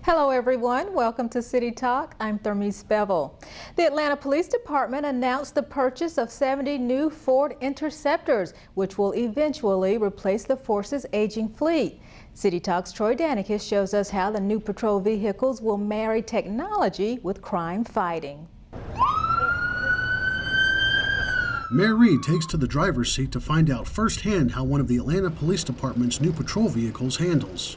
Hello everyone, welcome to City Talk. I'm Thermice Bevelle. The Atlanta Police Department announced the purchase of 70 new Ford Interceptors, which will eventually replace the force's aging fleet. City Talk's Troy Danicus shows us how the new patrol vehicles will marry technology with crime fighting. Mayor Reed takes to the driver's seat to find out firsthand how one of the Atlanta Police Department's new patrol vehicles handles.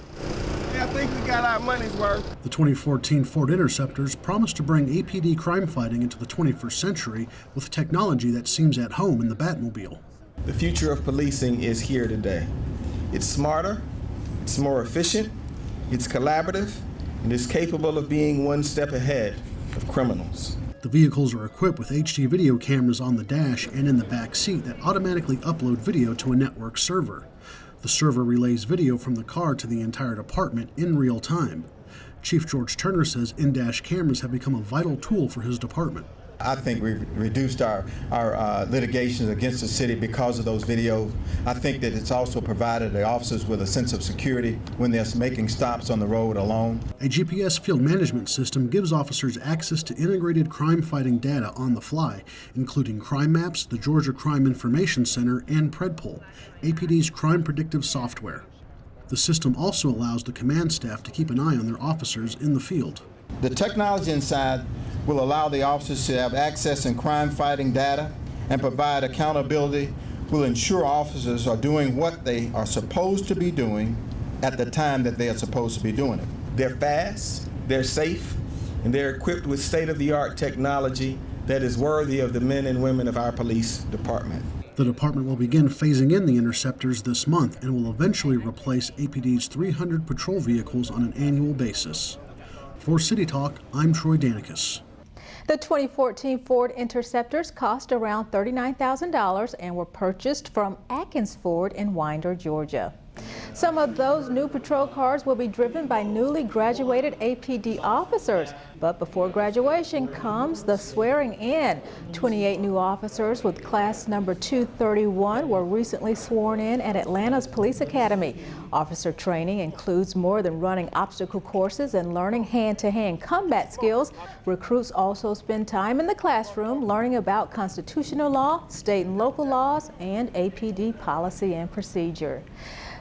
I think we got our money's worth. The 2014 Ford Interceptors promise to bring APD crime fighting into the 21st century with technology that seems at home in the Batmobile. The future of policing is here today. It's smarter, it's more efficient, it's collaborative, and it's capable of being one step ahead of criminals. The vehicles are equipped with HD video cameras on the dash and in the back seat that automatically upload video to a network server. The server relays video from the car to the entire department in real time. Chief George Turner says in-dash cameras have become a vital tool for his department. I think we've reduced our litigations against the city because of those videos. I think that it's also provided the officers with a sense of security when they're making stops on the road alone. A GPS field management system gives officers access to integrated crime-fighting data on the fly, including crime maps, the Georgia Crime Information Center, and PredPol, APD's crime predictive software. The system also allows the command staff to keep an eye on their officers in the field. The technology inside will allow the officers to have access in crime-fighting data and provide accountability, will ensure officers are doing what they are supposed to be doing at the time that they are supposed to be doing it. They're fast, they're safe, and they're equipped with state-of-the-art technology that is worthy of the men and women of our police department. The department will begin phasing in the Interceptors this month and will eventually replace APD's 300 patrol vehicles on an annual basis. For City Talk, I'm Troy Danicus. The 2014 Ford Interceptors cost around $39,000 and were purchased from Atkins Ford in Winder, Georgia. Some of those new patrol cars will be driven by newly graduated APD officers, but before graduation comes the swearing in. 28 new officers with class number 231 were recently sworn in at Atlanta's Police Academy. Officer training includes more than running obstacle courses and learning hand-to-hand combat skills. Recruits also spend time in the classroom learning about constitutional law, state and local laws, and APD policy and procedure.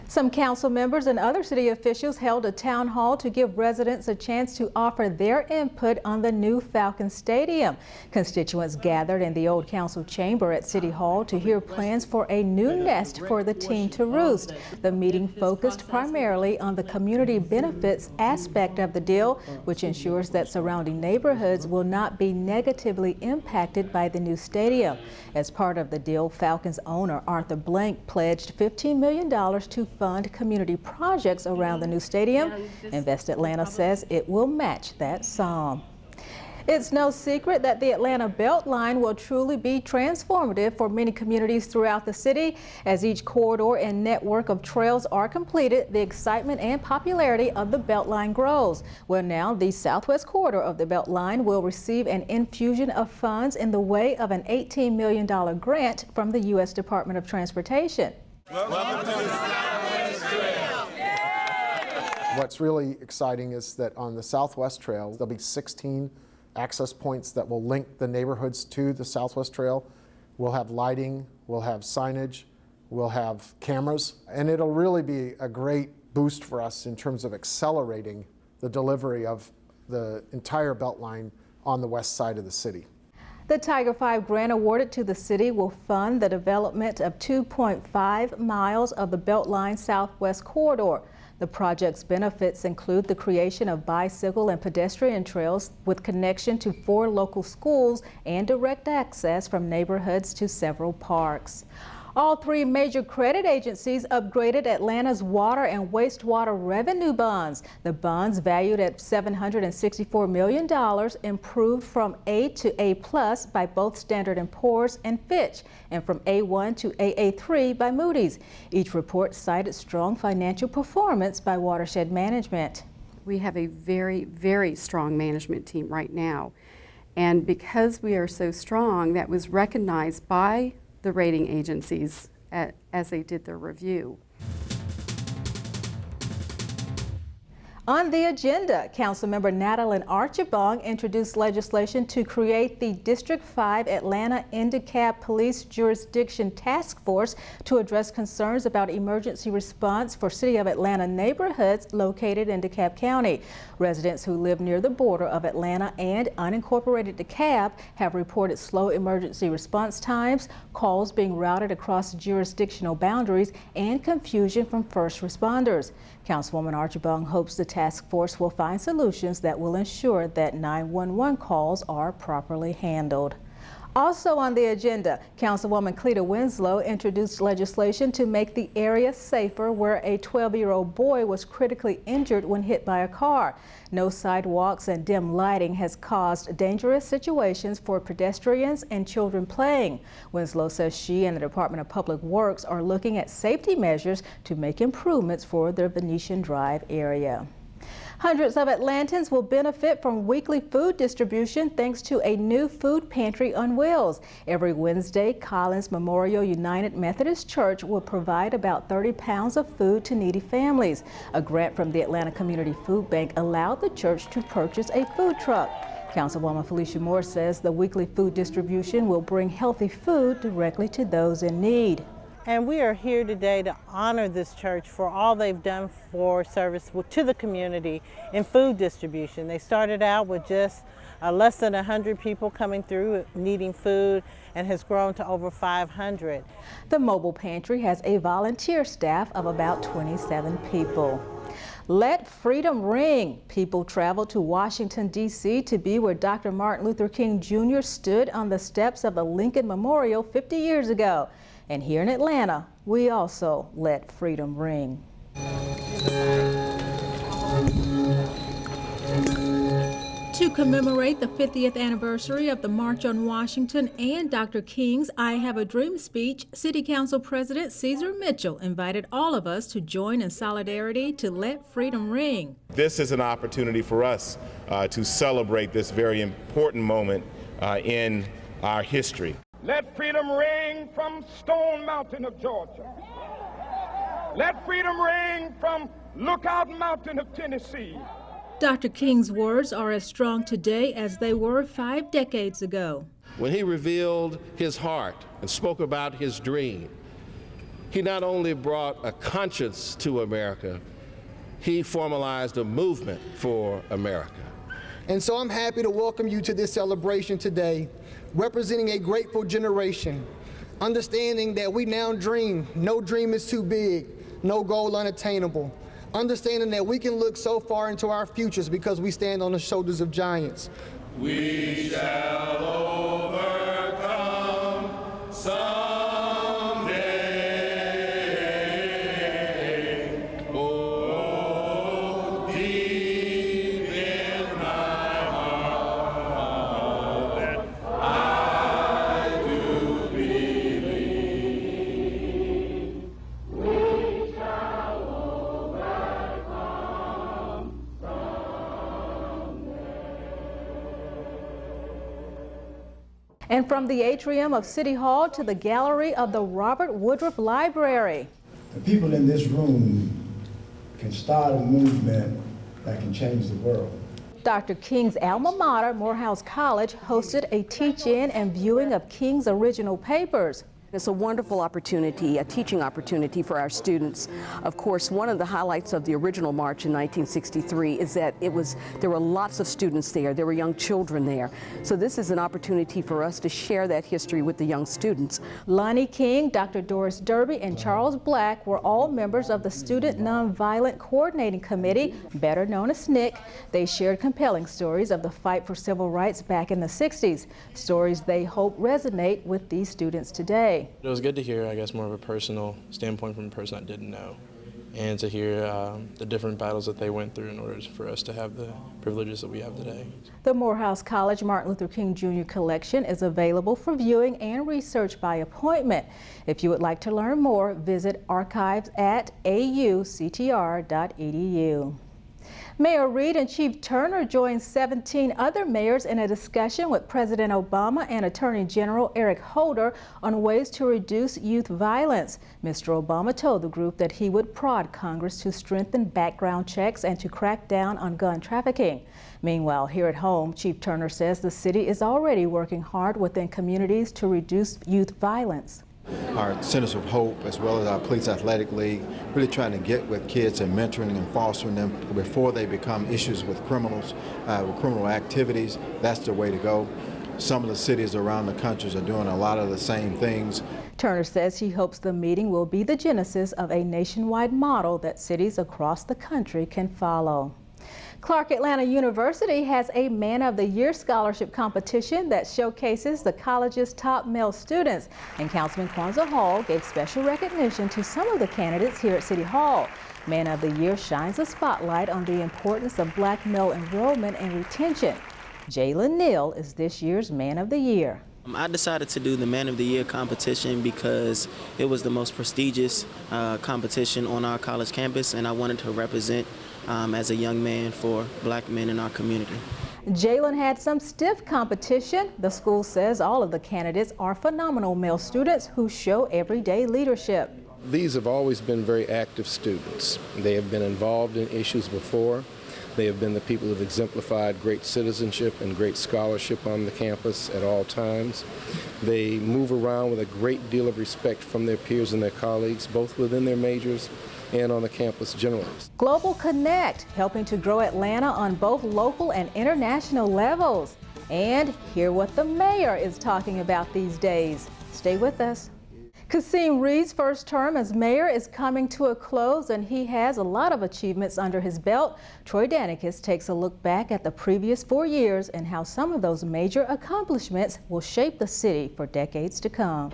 Some council members and other city officials held a town hall to give residents a chance to offer their input on the new Falcon Stadium. Constituents gathered in the old council chamber at City Hall to hear plans for a new nest for the team to roost. The meeting focused primarily on the community benefits aspect of the deal, which ensures that surrounding neighborhoods will not be negatively impacted by the new stadium. As part of the deal, Falcons owner Arthur Blank pledged $15 million to fund community projects around the new stadium. Invest Atlanta says it will match that sum. It's no secret that the Atlanta Beltline will truly be transformative for many communities throughout the city. As each corridor and network of trails are completed, the excitement and popularity of the Beltline grows. Well, now the southwest corridor of the Beltline will receive an infusion of funds in the way of an $18 million grant from the U.S. Department of Transportation. Welcome to the Southwest Trail. What's really exciting is that on the Southwest Trail, there'll be 16 access points that will link the neighborhoods to the Southwest Trail. We'll have lighting, we'll have signage, we'll have cameras, and it'll really be a great boost for us in terms of accelerating the delivery of the entire Beltline on the west side of the city. The Tiger 5 grant awarded to the city will fund the development of 2.5 miles of the Beltline Southwest Corridor. The project's benefits include the creation of bicycle and pedestrian trails with connection to 4 local schools and direct access from neighborhoods to several parks. All 3 major credit agencies upgraded Atlanta's water and wastewater revenue bonds. The bonds, valued at $764 million, improved from A to A+ by both Standard & Poor's and Fitch, and from A1 to AA3 by Moody's. Each report cited strong financial performance by Watershed Management. We have a very, very strong management team right now. And because we are so strong, that was recognized by the rating agencies as they did their review. On the agenda, Councilmember Natalie Archibong introduced legislation to create the District 5 Atlanta INDECAP Police Jurisdiction Task Force to address concerns about emergency response for City of Atlanta neighborhoods located in DeKalb County. Residents who live near the border of Atlanta and unincorporated DeKalb have reported slow emergency response times, calls being routed across jurisdictional boundaries, and confusion from first responders. Councilwoman Archibong hopes the task force will find solutions that will ensure that 911 calls are properly handled. Also on the agenda, Councilwoman Cleta Winslow introduced legislation to make the area safer where a 12-year-old boy was critically injured when hit by a car. No sidewalks and dim lighting has caused dangerous situations for pedestrians and children playing. Winslow says she and the Department of Public Works are looking at safety measures to make improvements for the Venetian Drive area. Hundreds of Atlantans will benefit from weekly food distribution thanks to a new food pantry on wheels. Every Wednesday, Collins Memorial United Methodist Church will provide about 30 pounds of food to needy families. A grant from the Atlanta Community Food Bank allowed the church to purchase a food truck. Councilwoman Felicia Moore says the weekly food distribution will bring healthy food directly to those in need. And we are here today to honor this church for all they've done for service to the community in food distribution. They started out with just less than 100 people coming through needing food and has grown to over 500. The mobile pantry has a volunteer staff of about 27 people. Let freedom ring. People travel to Washington, D.C. to be where Dr. Martin Luther King Jr. stood on the steps of the Lincoln Memorial 50 years ago. And here in Atlanta, we also let freedom ring. To commemorate the 50th anniversary of the March on Washington and Dr. King's I Have a Dream speech, City Council President Cesar Mitchell invited all of us to join in solidarity to let freedom ring. This is an opportunity for us to celebrate this very important moment in our history. Let freedom ring from Stone Mountain of Georgia. Let freedom ring from Lookout Mountain of Tennessee. Dr. King's words are as strong today as they were 5 decades ago. When he revealed his heart and spoke about his dream, he not only brought a conscience to America, he formalized a movement for America. And so I'm happy to welcome you to this celebration today, representing a grateful generation, understanding that we now dream. No dream is too big, no goal unattainable. Understanding that we can look so far into our futures because we stand on the shoulders of giants. We shall overcome someday. Oh, deep in my heart, I do believe we shall overcome someday. And from the atrium of City Hall to the gallery of the Robert Woodruff Library. The people in this room can start a movement that can change the world. Dr. King's alma mater, Morehouse College, hosted a teach-in and viewing of King's original papers. It's a wonderful opportunity, a teaching opportunity for our students. Of course, one of the highlights of the original march in 1963 is that there were lots of students there. There were young children there. So this is an opportunity for us to share that history with the young students. Lonnie King, Dr. Doris Derby, and Charles Black were all members of the Student Nonviolent Coordinating Committee, better known as SNCC. They shared compelling stories of the fight for civil rights back in the 60s, stories they hope resonate with these students today. It was good to hear, I guess, more of a personal standpoint from a person I didn't know, and to hear the different battles that they went through in order for us to have the privileges that we have today. The Morehouse College Martin Luther King Jr. collection is available for viewing and research by appointment. If you would like to learn more, visit archives at auctr.edu. Mayor Reed and Chief Turner joined 17 other mayors in a discussion with President Obama and Attorney General Eric Holder on ways to reduce youth violence. Mr. Obama told the group that he would prod Congress to strengthen background checks and to crack down on gun trafficking. Meanwhile, here at home, Chief Turner says the city is already working hard within communities to reduce youth violence. Our Centers of Hope, as well as our Police Athletic League, really trying to get with kids and mentoring and fostering them before they become issues with criminals, with criminal activities. That's the way to go. Some of the cities around the country are doing a lot of the same things. Turner says he hopes the meeting will be the genesis of a nationwide model that cities across the country can follow. Clark Atlanta University has a Man of the Year scholarship competition that showcases the college's top male students, and Councilman Kwanzaa Hall gave special recognition to some of the candidates here at City Hall. Man of the Year shines a spotlight on the importance of black male enrollment and retention. Jalen Neal is this year's Man of the Year. I decided to do the Man of the Year competition because it was the most prestigious competition on our college campus, and I wanted to represent as a young man for black men in our community. Jalen had some stiff competition. The school says all of the candidates are phenomenal male students who show everyday leadership. These have always been very active students. They have been involved in issues before. They have been the people who have exemplified great citizenship and great scholarship on the campus at all times. They move around with a great deal of respect from their peers and their colleagues, both within their majors and on the campus generally. Global Connect, helping to grow Atlanta on both local and international levels. And hear what the mayor is talking about these days. Stay with us. Kasim Reed's first term as mayor is coming to a close, and he has a lot of achievements under his belt. Troy Danicus takes a look back at the previous 4 years and how some of those major accomplishments will shape the city for decades to come.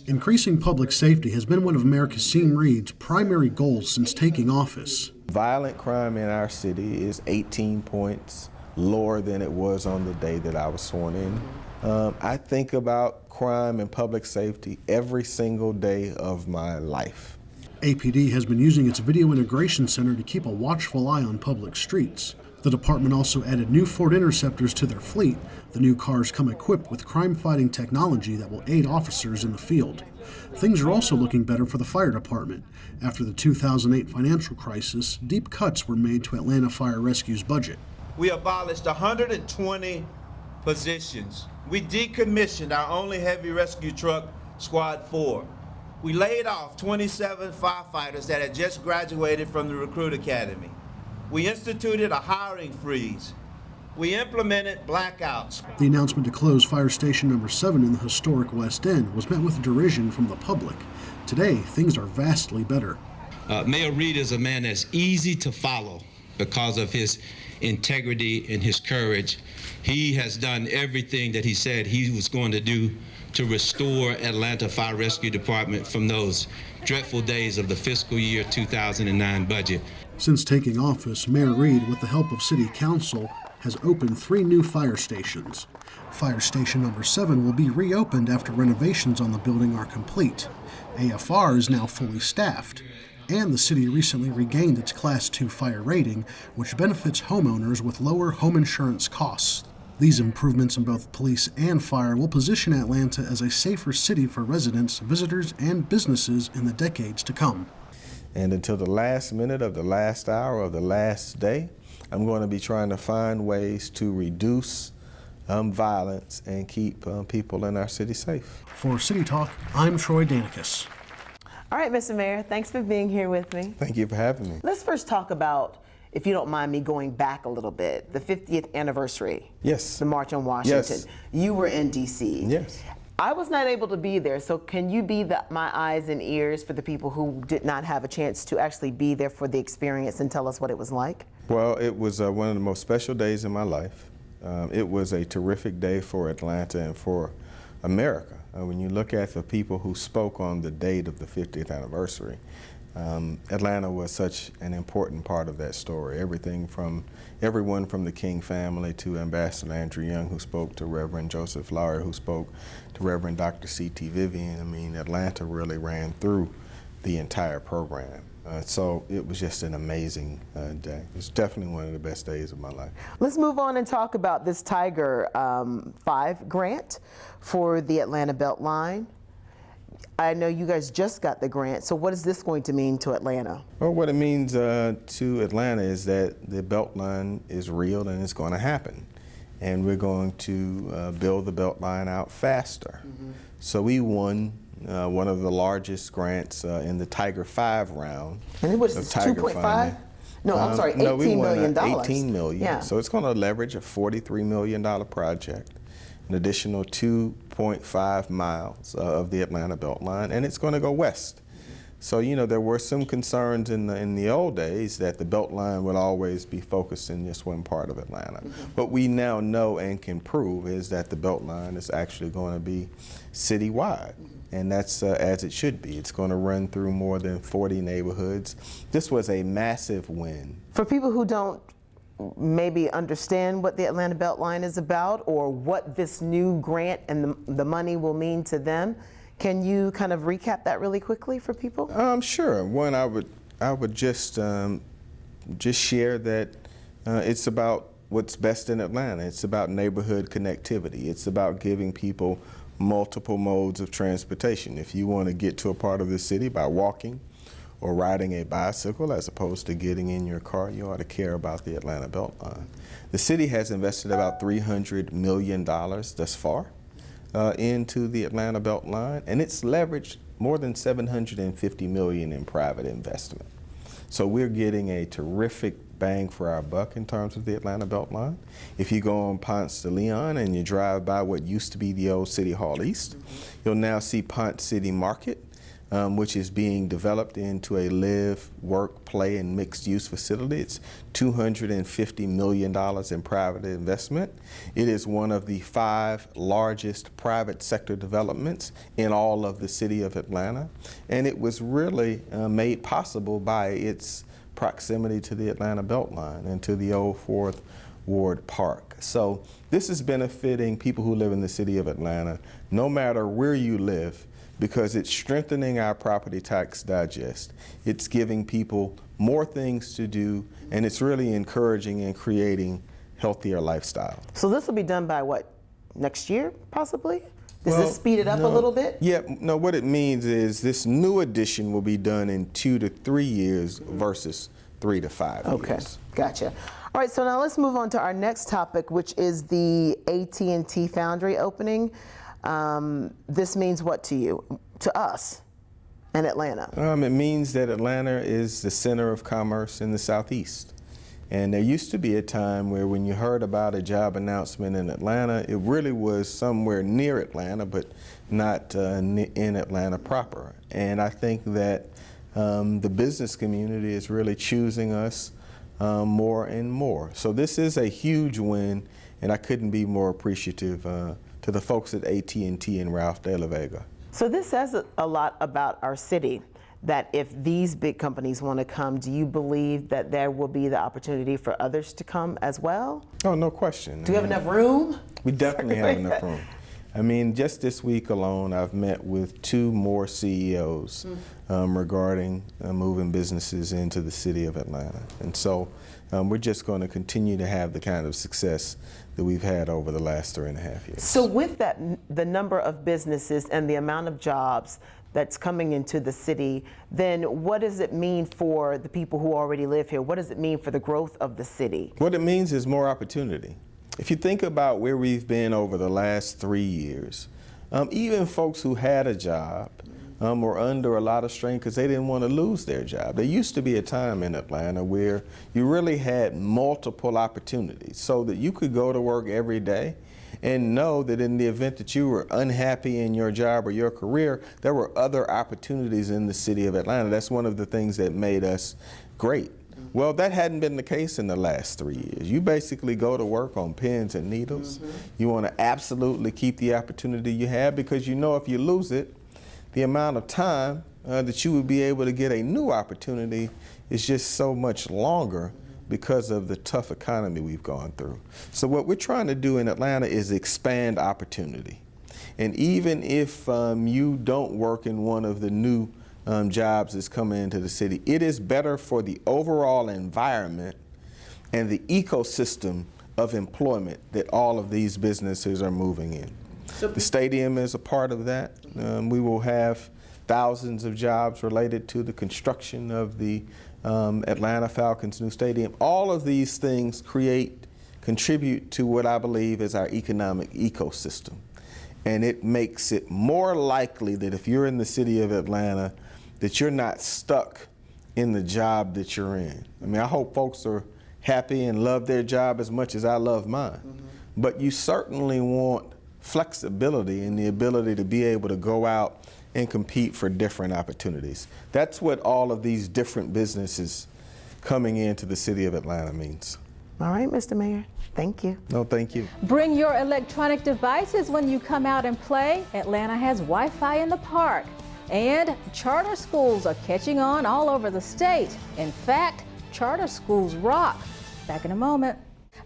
Increasing public safety has been one of Mayor Kasim Reed's primary goals since taking office. Violent crime in our city is 18 points lower than it was on the day that I was sworn in. I think about crime and public safety every single day of my life. APD has been using its Video Integration Center to keep a watchful eye on public streets. The department also added new Ford Interceptors to their fleet. The new cars come equipped with crime-fighting technology that will aid officers in the field. Things are also looking better for the fire department. After the 2008 financial crisis, deep cuts were made to Atlanta Fire Rescue's budget. We abolished 120 positions. We decommissioned our only heavy rescue truck, Squad 4. We laid off 27 firefighters that had just graduated from the Recruit Academy. We instituted a hiring freeze. We implemented blackouts. The announcement to close Fire Station number 7 in the historic West End was met with derision from the public. Today, things are vastly better. Mayor Reed is a man that's easy to follow because of his integrity and his courage. He has done everything that he said he was going to do to restore Atlanta Fire Rescue Department from those dreadful days of the fiscal year 2009 budget. Since taking office, Mayor Reed, with the help of City Council, has opened 3 new fire stations. Fire Station number 7 will be reopened after renovations on the building are complete. AFR is now fully staffed. And the city recently regained its Class 2 fire rating, which benefits homeowners with lower home insurance costs. These improvements in both police and fire will position Atlanta as a safer city for residents, visitors, and businesses in the decades to come. And until the last minute of the last hour of the last day, I'm going to be trying to find ways to reduce violence and keep people in our city safe. For City Talk, I'm Troy Danicus. All right, Mr. Mayor, thanks for being here with me. Thank you for having me. Let's first talk about, if you don't mind me going back a little bit, the 50th anniversary. Yes. The March on Washington. Yes. You were in D.C. Yes. I was not able to be there, so can you be my eyes and ears for the people who did not have a chance to actually be there for the experience and tell us what it was like? Well, it was one of the most special days in my life. It was a terrific day for Atlanta and for America. When you look at the people who spoke on the date of the 50th anniversary, Atlanta was such an important part of that story. Everyone from the King family to Ambassador Andrew Young, who spoke, to Reverend Joseph Lowry, who spoke, to Reverend Dr. C.T. Vivian. I mean, Atlanta really ran through the entire program. So it was just an amazing day. It's definitely one of the best days of my life. Let's move on and talk about this Tiger 5 grant for the Atlanta Beltline. I know you guys just got the grant, so what is this going to mean to Atlanta? Well, what it means to Atlanta is that the Beltline is real and it's going to happen. And we're going to build the Beltline out faster. So we won one of the largest grants in the Tiger 5 round. And it was 2.5? No, I'm sorry, $18 million. $18 million. Yeah. So it's going to leverage a $43 million project, an additional 2.5 miles of the Atlanta Beltline, and it's going to go west. So, you know, there were some concerns in the old days that the Beltline would always be focused in just one part of Atlanta. What we now know and can prove is that the Beltline is actually going to be citywide. And that's as it should be. It's going to run through more than 40 neighborhoods. This was a massive win. For people who don't maybe understand what the Atlanta Beltline is about or what this new grant and the money will mean to them, can you kind of recap that really quickly for people? Sure. One, I would just share that it's about what's best in Atlanta. It's about neighborhood connectivity. It's about giving people multiple modes of transportation. If you want to get to a part of the city by walking or riding a bicycle as opposed to getting in your car, you ought to care about the Atlanta Beltline. The city has invested about $300 million thus far into the Atlanta Beltline, and it's leveraged more than $750 million in private investment. So we're getting a terrific bang for our buck in terms of the Atlanta Beltline. If you go on Ponce de Leon and you drive by what used to be the old City Hall East, you'll now see Ponce City Market, which is being developed into a live, work, play, and mixed-use facility. It's $250 million in private investment. It is one of the 5 largest private sector developments in all of the city of Atlanta, and it was really made possible by its proximity to the Atlanta Beltline and to the old 4th Ward Park. So this is benefiting people who live in the city of Atlanta, no matter where you live, because it's strengthening our property tax digest. It's giving people more things to do, and it's really encouraging and creating healthier lifestyle. So this will be done by what, next year possibly? Does this speed it up a little bit? Yeah, no, what it means is this new addition will be done in 2 to 3 years versus 3 to 5 years. Okay, gotcha. All right, so now let's move on to our next topic, which is the AT&T Foundry opening. This means what to you, to us in Atlanta? It means that Atlanta is the center of commerce in the Southeast. And there used to be a time where when you heard about a job announcement in Atlanta, it really was somewhere near Atlanta, but not in Atlanta proper. And I think that the business community is really choosing us more and more. So this is a huge win, and I couldn't be more appreciative to the folks at AT&T and Ralph de la Vega. So this says a lot about our city, that if these big companies want to come, do you believe that there will be the opportunity for others to come as well? Oh, no question. Do we have enough room? We definitely have enough room. I mean, just this week alone, I've met with 2 more CEOs regarding moving businesses into the city of Atlanta. And so we're just going to continue to have the kind of success that we've had over the last 3.5 years. So with that, the number of businesses and the amount of jobs that's coming into the city, then what does it mean for the people who already live here? What does it mean for the growth of the city? What it means is more opportunity. If you think about where we've been over the last 3 years, even folks who had a job were under a lot of strain because they didn't want to lose their job. There used to be a time in Atlanta where you really had multiple opportunities so that you could go to work every day and know that in the event that you were unhappy in your job or your career, there were other opportunities in the city of Atlanta. That's one of the things that made us great. Well, that hadn't been the case in the last 3 years. You basically go to work on pins and needles. You want to absolutely keep the opportunity you have because you know if you lose it, the amount of time that you would be able to get a new opportunity is just so much longer because of the tough economy we've gone through. So what we're trying to do in Atlanta is expand opportunity. And even if you don't work in one of the new jobs that's coming into the city. It is better for the overall environment and the ecosystem of employment that all of these businesses are moving in. The stadium is a part of that. We will have thousands of jobs related to the construction of the Atlanta Falcons' new stadium. All of these things contribute to what I believe is our economic ecosystem. And it makes it more likely that if you're in the city of Atlanta, that you're not stuck in the job that you're in. I mean, I hope folks are happy and love their job as much as I love mine. But you certainly want flexibility and the ability to be able to go out and compete for different opportunities. That's what all of these different businesses coming into the city of Atlanta means. All right, Mr. Mayor, thank you. No, thank you. Bring your electronic devices when you come out and play. Atlanta has Wi-Fi in the park. And charter schools are catching on all over the state. In fact, charter schools rock. Back in a moment.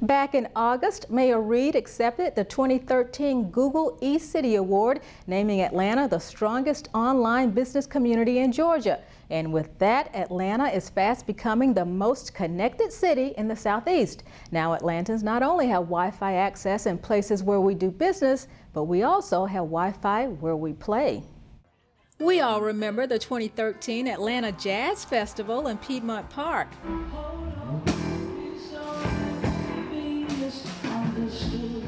Back in August, Mayor Reed accepted the 2013 Google eCity Award, naming Atlanta the strongest online business community in Georgia. And with that, Atlanta is fast becoming the most connected city in the Southeast. Now Atlantans not only have Wi-Fi access in places where we do business, but we also have Wi-Fi where we play. We all remember the 2013 Atlanta Jazz Festival in Piedmont Park.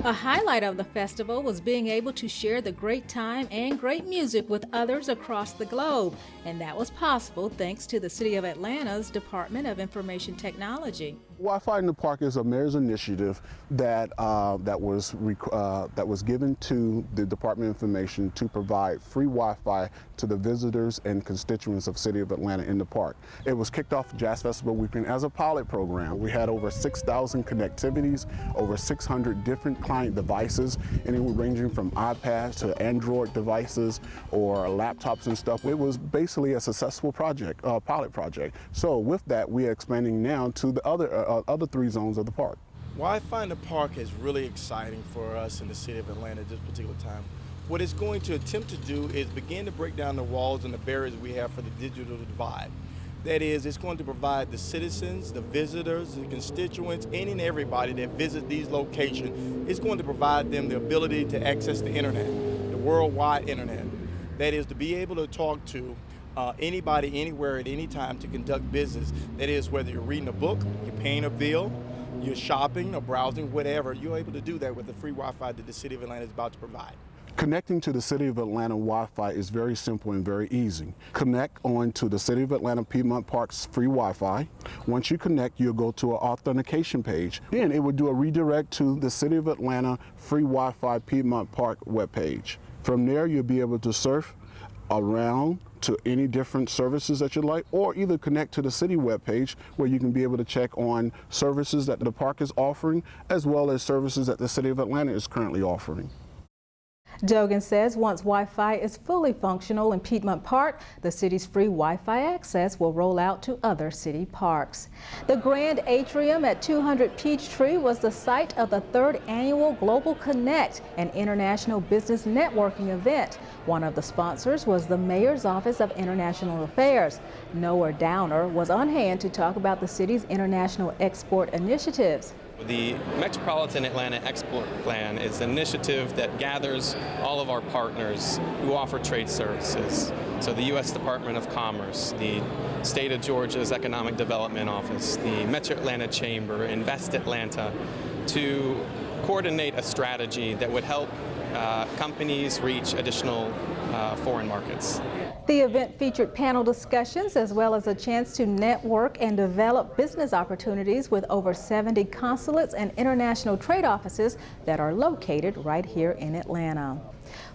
A highlight of the festival was being able to share the great time and great music with others across the globe, and that was possible thanks to the City of Atlanta's Department of Information Technology. Wi-Fi in the Park is a mayor's initiative that was given to the Department of Information to provide free Wi-Fi to the visitors and constituents of City of Atlanta in the park. It was kicked off Jazz Festival Weekend as a pilot program. We had over 6,000 connectivities, over 600 different client devices, anywhere ranging from iPads to Android devices or laptops and stuff. It was basically a successful project, pilot project. So with that, we are expanding now to the other 3 zones of the park. Wi-Fi in the park is really exciting for us in the City of Atlanta at this particular time. What it's going to attempt to do is begin to break down the walls and the barriers we have for the digital divide. That is, it's going to provide the citizens, the visitors, the constituents, any and everybody that visit these locations, it's going to provide them the ability to access the internet, the worldwide internet. That is, to be able to talk to anybody, anywhere, at any time to conduct business. That is, whether you're reading a book, you're paying a bill, you're shopping or browsing, whatever, you're able to do that with the free Wi-Fi that the City of Atlanta is about to provide. Connecting to the City of Atlanta Wi-Fi is very simple and very easy. Connect on to the City of Atlanta Piedmont Park's free Wi-Fi. Once you connect, you'll go to an authentication page. Then it will do a redirect to the City of Atlanta free Wi-Fi Piedmont Park webpage. From there, you'll be able to surf around to any different services that you like, or either connect to the city webpage where you can be able to check on services that the park is offering, as well as services that the City of Atlanta is currently offering. Dogan says once Wi-Fi is fully functional in Piedmont Park, the city's free Wi-Fi access will roll out to other city parks. The Grand Atrium at 200 Peachtree was the site of the 3rd annual Global Connect, an international business networking event. One of the sponsors was the Mayor's Office of International Affairs. Noah Downer was on hand to talk about the city's international export initiatives. The Metropolitan Atlanta Export Plan is an initiative that gathers all of our partners who offer trade services. So the U.S. Department of Commerce, the State of Georgia's Economic Development Office, the Metro Atlanta Chamber, Invest Atlanta, to coordinate a strategy that would help companies reach additional foreign markets. The event featured panel discussions as well as a chance to network and develop business opportunities with over 70 consulates and international trade offices that are located right here in Atlanta.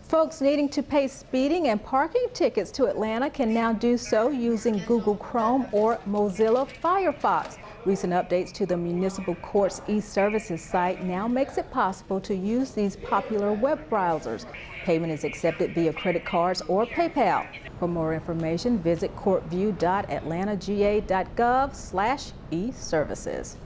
Folks needing to pay speeding and parking tickets to Atlanta can now do so using Google Chrome or Mozilla Firefox. Recent updates to the Municipal Court's e-services site now makes it possible to use these popular web browsers. Payment is accepted via credit cards or PayPal. For more information, visit courtview.atlantaga.gov/eservices.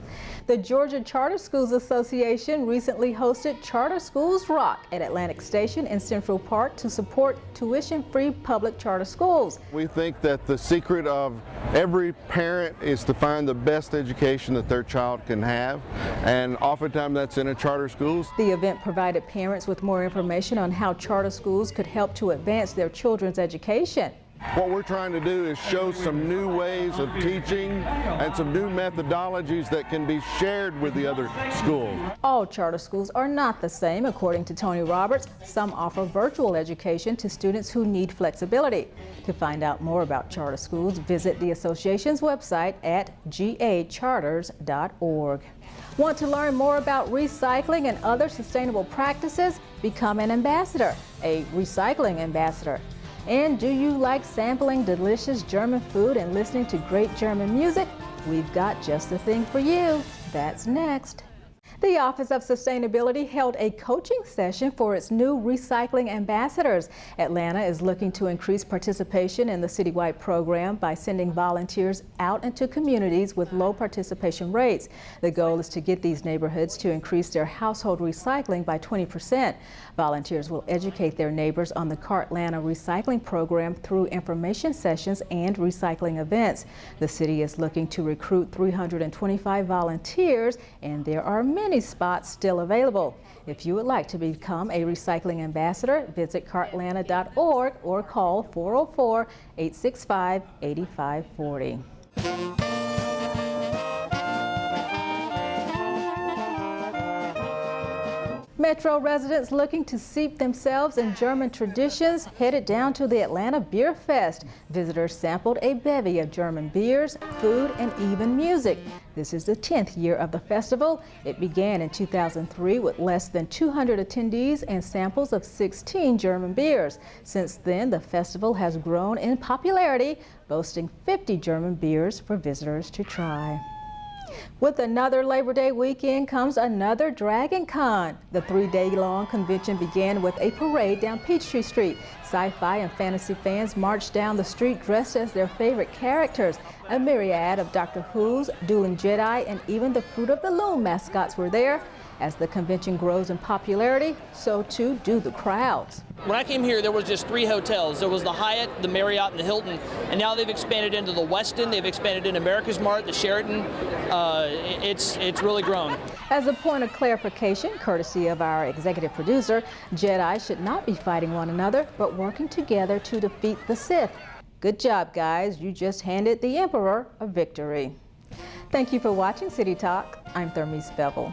The Georgia Charter Schools Association recently hosted Charter Schools Rock at Atlantic Station in Central Park to support tuition-free public charter schools. We think that the secret of every parent is to find the best education that their child can have, and oftentimes that's in a charter schools. The event provided parents with more information on how charter schools could help to advance their children's education. What we're trying to do is show some new ways of teaching and some new methodologies that can be shared with the other schools. All charter schools are not the same, according to Tony Roberts. Some offer virtual education to students who need flexibility. To find out more about charter schools, visit the association's website at gacharters.org. Want to learn more about recycling and other sustainable practices? Become an ambassador, a recycling ambassador. And do you like sampling delicious German food and listening to great German music? We've got just the thing for you. That's next. The Office of Sustainability held a coaching session for its new recycling ambassadors. Atlanta is looking to increase participation in the citywide program by sending volunteers out into communities with low participation rates. The goal is to get these neighborhoods to increase their household recycling by 20%. Volunteers will educate their neighbors on the Cartlanta recycling program through information sessions and recycling events. The city is looking to recruit 325 volunteers, and there are many spots still available. If you would like to become a recycling ambassador, visit cartlanta.org or call 404-865-8540. Metro residents looking to steep themselves in German traditions headed down to the Atlanta Beer Fest. Visitors sampled a bevy of German beers, food, and even music. This is the 10th year of the festival. It began in 2003 with less than 200 attendees and samples of 16 German beers. Since then, the festival has grown in popularity, boasting 50 German beers for visitors to try. With another Labor Day weekend comes another Dragon Con. The 3-day-long convention began with a parade down Peachtree Street. Sci-fi and fantasy fans marched down the street dressed as their favorite characters. A myriad of Doctor Who's, Dueling Jedi, and even the Fruit of the Loom mascots were there. As the convention grows in popularity, so too do the crowds. When I came here, there was just 3 hotels. There was the Hyatt, the Marriott, and the Hilton, and now they've expanded into the Westin, they've expanded into America's Mart, the Sheraton. It's really grown. As a point of clarification, courtesy of our executive producer, Jedi should not be fighting one another, but working together to defeat the Sith. Good job, guys. You just handed the Emperor a victory. Thank you for watching City Talk. I'm Thermice Bevelle.